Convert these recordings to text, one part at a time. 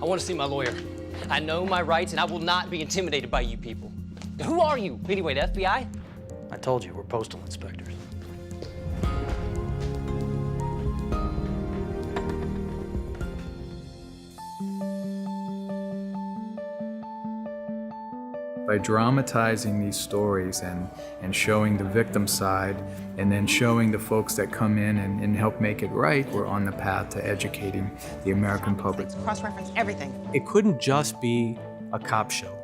I want to see my lawyer. I know my rights, and I will not be intimidated by you people. Who are you, anyway, the FBI? I told you, we're postal inspectors. By dramatizing these stories and showing the victim side and then showing the folks that come in and help make it right, we're on the path to educating the American public. Cross-reference everything. It couldn't just be a cop show.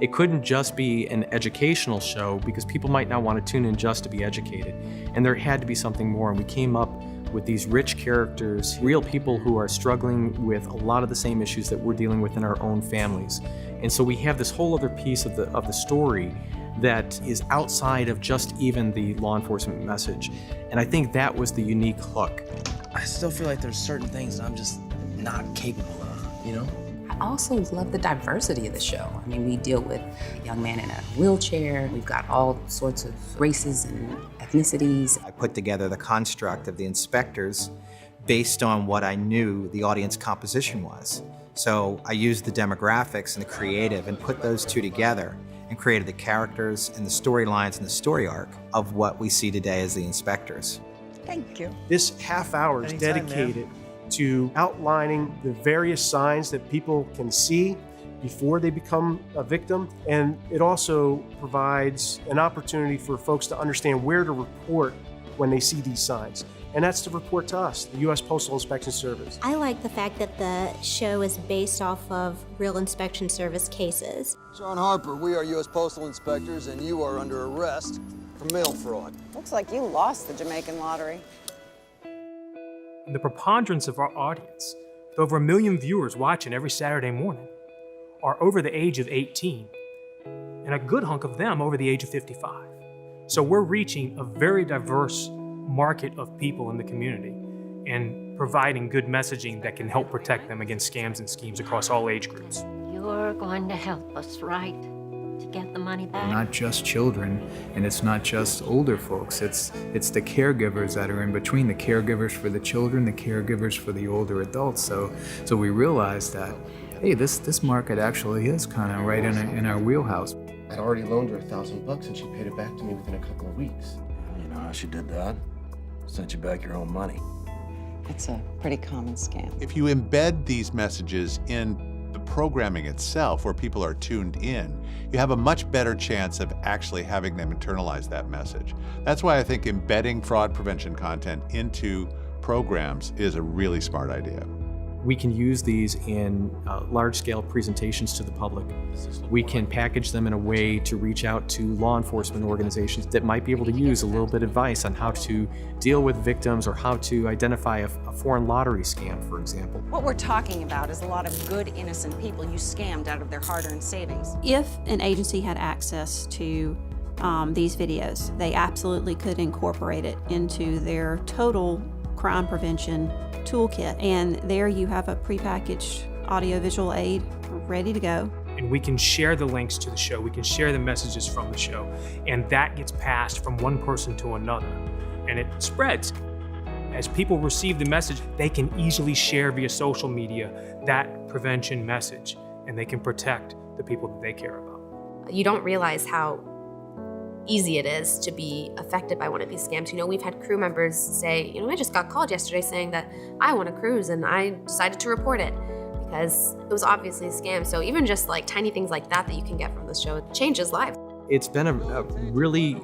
It couldn't just be an educational show because people might not want to tune in just to be educated. And there had to be something more, and we came up with these rich characters, real people who are struggling with a lot of the same issues that we're dealing with in our own families. And so we have this whole other piece of the story that is outside of just even the law enforcement message. And I think that was the unique hook. I still feel like there's certain things I'm just not capable of, you know? I also love the diversity of the show. I mean, we deal with a young man in a wheelchair. We've got all sorts of races and ethnicities. I put together the construct of the inspectors based on what I knew the audience composition was. So I used the demographics and the creative and put those two together and created the characters and the storylines and the story arc of what we see today as the inspectors. Thank you. This half hour is Anytime, dedicated to outlining the various signs that people can see before they become a victim. And it also provides an opportunity for folks to understand where to report when they see these signs. And that's to report to us, the U.S. Postal Inspection Service. I like the fact that the show is based off of real inspection service cases. Sean Harper, we are U.S. Postal Inspectors, and you are under arrest for mail fraud. Looks like you lost the Jamaican lottery. The preponderance of our audience, with over 1 million viewers watching every Saturday morning, are over the age of 18, and a good hunk of them over the age of 55. So we're reaching a very diverse market of people in the community and providing good messaging that can help protect them against scams and schemes across all age groups. You're going to help us, right? To get the money back? Not just children, and it's not just older folks, it's the caregivers that are in between, the caregivers for the children, the caregivers for the older adults. So we realized that, hey, this market actually is kind of right in our wheelhouse. I'd already loaned her $1,000 and she paid it back to me within a couple of weeks. You know how she did that? Sent you back your own money. It's a pretty common scam. If you embed these messages in the programming itself, where people are tuned in, you have a much better chance of actually having them internalize that message. That's why I think embedding fraud prevention content into programs is a really smart idea. We can use these in large-scale presentations to the public. We can package them in a way to reach out to law enforcement organizations that might be able to use a little bit of advice on how to deal with victims or how to identify a foreign lottery scam, for example. What we're talking about is a lot of good, innocent people you scammed out of their hard-earned savings. If an agency had access to these videos, they absolutely could incorporate it into their total crime prevention toolkit. And there you have a prepackaged audiovisual aid ready to go. And we can share the links to the show, we can share the messages from the show, and that gets passed from one person to another, and it spreads. As people receive the message, they can easily share via social media that prevention message, and they can protect the people that they care about. You don't realize how easy it is to be affected by one of these scams. You know, we've had crew members say, I just got called yesterday saying that I want to cruise, and I decided to report it because it was obviously a scam. So even just like tiny things like that you can get from this show, it changes lives. It's been a really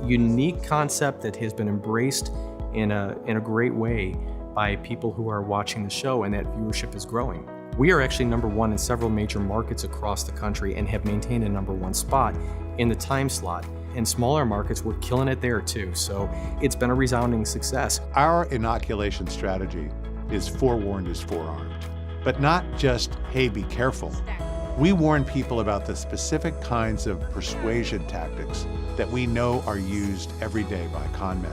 unique concept that has been embraced in a great way by people who are watching the show, and that viewership is growing. We are actually #1 in several major markets across the country and have maintained a #1 spot in the time slot. In smaller markets, we're killing it there too. So it's been a resounding success. Our inoculation strategy is forewarned is forearmed, but not just, hey, be careful. We warn people about the specific kinds of persuasion tactics that we know are used every day by con men,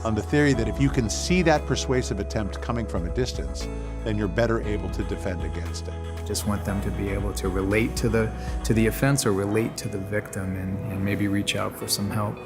on the theory that if you can see that persuasive attempt coming from a distance, then you're better able to defend against it. Just want them to be able to relate to the offense or relate to the victim and maybe reach out for some help.